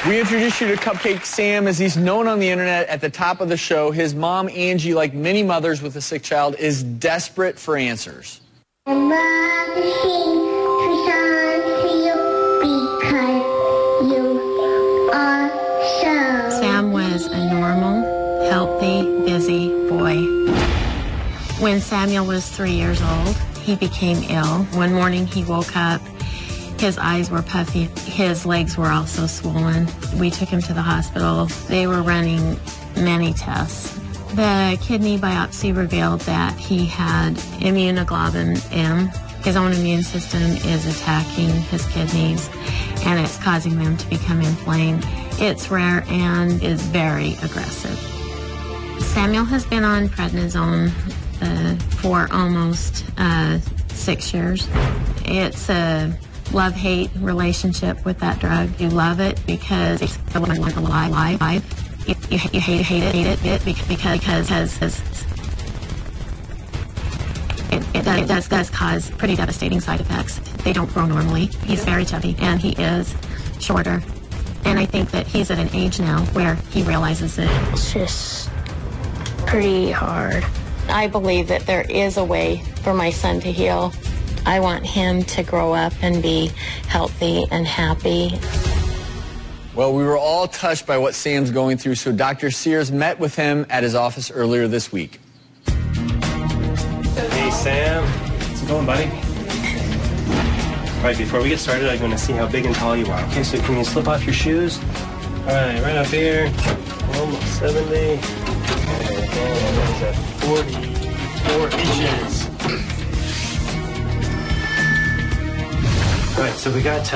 We introduce you to Cupcake Sam, as he's known on the internet at the top of the show. His mom, Angie, like many mothers with a sick child, is desperate for answers. I love to sing two songs to you because you are so... Sam was a normal, healthy, busy boy. When Samuel was 3 years old, he became ill. One morning he woke up. His eyes were puffy. His legs were also swollen. We took him to the hospital. They were running many tests. The kidney biopsy revealed that he had immunoglobulin M. His own immune system is attacking his kidneys, and it's causing them to become inflamed. It's rare and is very aggressive. Samuel has been on prednisone for almost 6 years. It's a love-hate relationship with that drug. You love it because it's alive. You hate it because it does cause pretty devastating side effects. They don't grow normally. He's very chubby, and he is shorter. And I think that he's at an age now where he realizes it. It's just pretty hard. I believe that there is a way for my son to heal. I want him to grow up and be healthy and happy. Well, we were all touched by what Sam's going through, so Dr. Sears met with him at his office earlier this week. Hey, Sam. How's it going, buddy? All right, before we get started, I'm going to see how big and tall you are. Okay, so can you slip off your shoes? All right up here. Almost 70. Okay, and there's at 44 inches. All right, so we got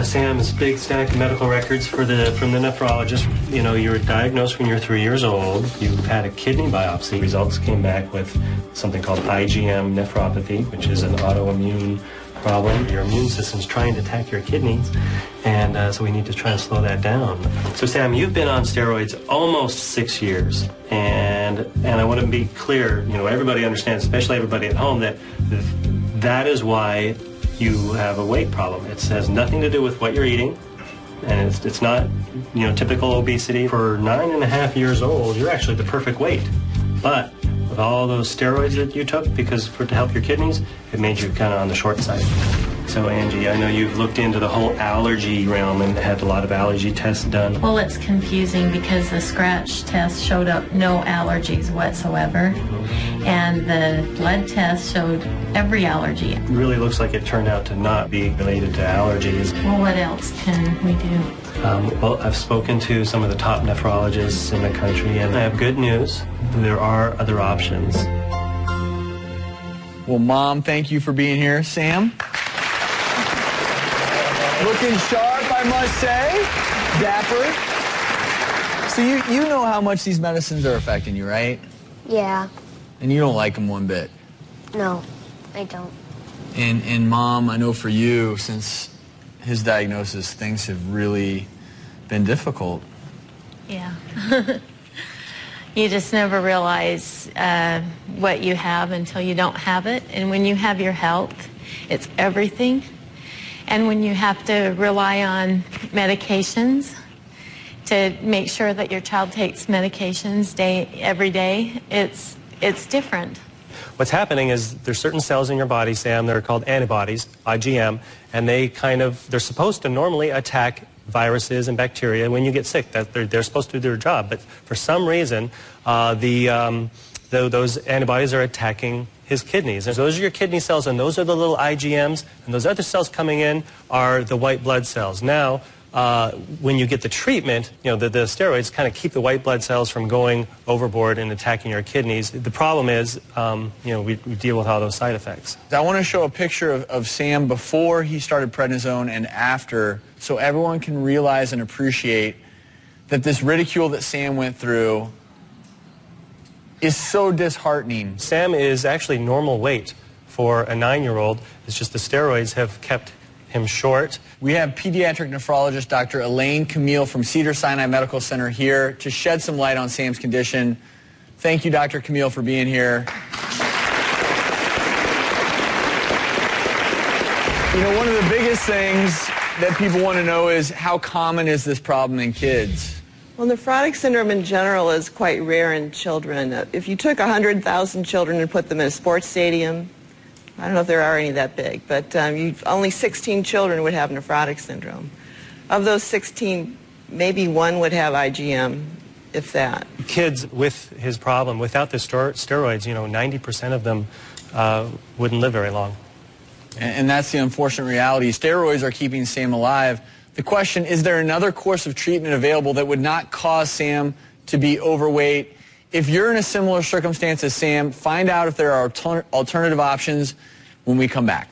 Sam's big stack of medical records from the nephrologist. You know, you were diagnosed when you were 3 years old. You had a kidney biopsy. Results came back with something called IgM nephropathy, which is an autoimmune problem. Your immune system's trying to attack your kidneys, and so we need to try to slow that down. So, Sam, you've been on steroids almost 6 years, and I want to be clear. You know, everybody understands, especially everybody at home, that is why you have a weight problem. It has nothing to do with what you're eating, and it's not, you know, typical obesity. For 9.5 years old, you're actually the perfect weight. But with all those steroids that you took to help your kidneys, it made you kind of on the short side. So, Angie, I know you've looked into the whole allergy realm and had a lot of allergy tests done. Well, it's confusing because the scratch test showed up no allergies whatsoever, and the blood test showed every allergy. It really looks like it turned out to not be related to allergies. Well, what else can we do? Well, I've spoken to some of the top nephrologists in the country, and I have good news. There are other options. Well, Mom, thank you for being here. Sam? Looking sharp, I must say. Dapper. So you know how much these medicines are affecting you, right? Yeah. And you don't like them one bit. No, I don't. And Mom, I know for you, since his diagnosis, things have really been difficult. Yeah. You just never realize what you have until you don't have it. And when you have your health, it's everything. And when you have to rely on medications to make sure that your child takes medications every day, it's different. What's happening is there's certain cells in your body, Sam, that are called antibodies, IgM, and they're supposed to normally attack viruses and bacteria when you get sick. They're supposed to do their job, but for some reason, those antibodies are attacking his kidneys. And so those are your kidney cells, and those are the little IgMs, and those other cells coming in are the white blood cells. Now, when you get the treatment, you know, the steroids kind of keep the white blood cells from going overboard and attacking your kidneys. The problem is, you know, we deal with all those side effects. I want to show a picture of Sam before he started prednisone and after, so everyone can realize and appreciate that this ridicule that Sam went through is so disheartening. Sam is actually normal weight for a 9-year-old. It's just the steroids have kept him short. We have pediatric nephrologist Dr. Elaine Camille from Cedars-Sinai Medical Center here to shed some light on Sam's condition. Thank you, Dr. Camille, for being here. You know, one of the biggest things that people want to know is, how common is this problem in kids? Well, nephrotic syndrome in general is quite rare in children. If you took 100,000 children and put them in a sports stadium, I don't know if there are any that big, but only 16 children would have nephrotic syndrome. Of those 16, maybe one would have IgM, if that. Kids with his problem, without the steroids, 90% of them wouldn't live very long. And that's the unfortunate reality. Steroids are keeping Sam alive. The question, is there another course of treatment available that would not cause Sam to be overweight? If you're in a similar circumstance as Sam, find out if there are alternative options when we come back.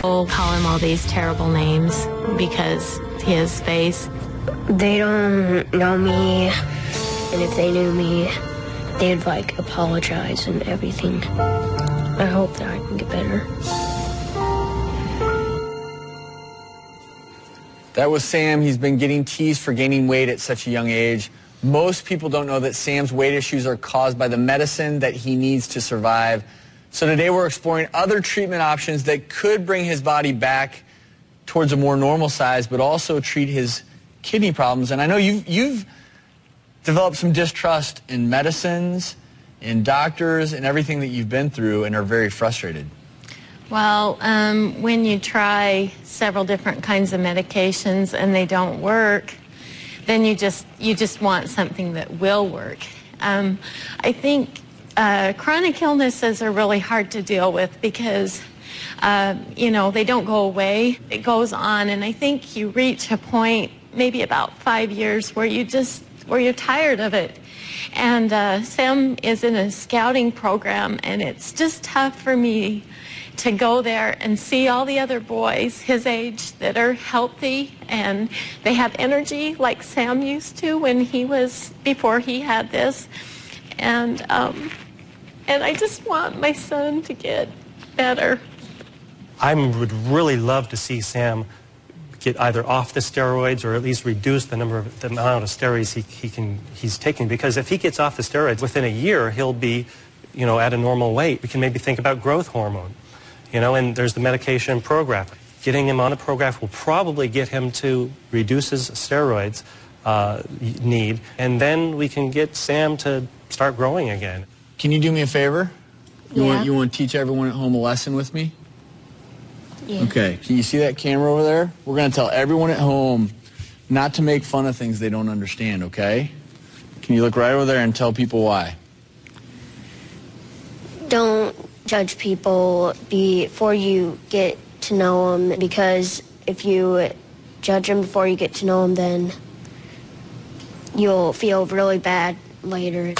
We'll call him all these terrible names because his face. They don't know me, and if they knew me, they'd apologize and everything. I hope that I can get better. That was Sam. He's been getting teased for gaining weight at such a young age. Most people don't know that Sam's weight issues are caused by the medicine that he needs to survive. So today we're exploring other treatment options that could bring his body back towards a more normal size, but also treat his kidney problems. And I know you've developed some distrust in medicines, in doctors, and everything that you've been through, and are very frustrated. Well, when you try several different kinds of medications and they don't work, then you just want something that will work. I think chronic illnesses are really hard to deal with because they don't go away. It goes on, and I think you reach a point, maybe about 5 years, where you're tired of it. And Sam is in a scouting program, and it's just tough for me to go there and see all the other boys his age that are healthy and they have energy like Sam used to before he had this. And I just want my son to get better. I would really love to see Sam get either off the steroids or at least reduce the amount of steroids he's taking, because if he gets off the steroids within a year, he'll be at a normal weight. We can maybe think about growth hormone, and there's the medication Prograf. Getting him on a Prograf will probably get him to reduce his steroids need, and then we can get Sam to start growing again. Can you do me a favor? Yeah. You want to teach everyone at home a lesson with me? Yeah. Okay, can you see that camera over there? We're going to tell everyone at home not to make fun of things they don't understand, okay? Can you look right over there and tell people why? Don't judge people before you get to know them, because if you judge them before you get to know them, then you'll feel really bad later.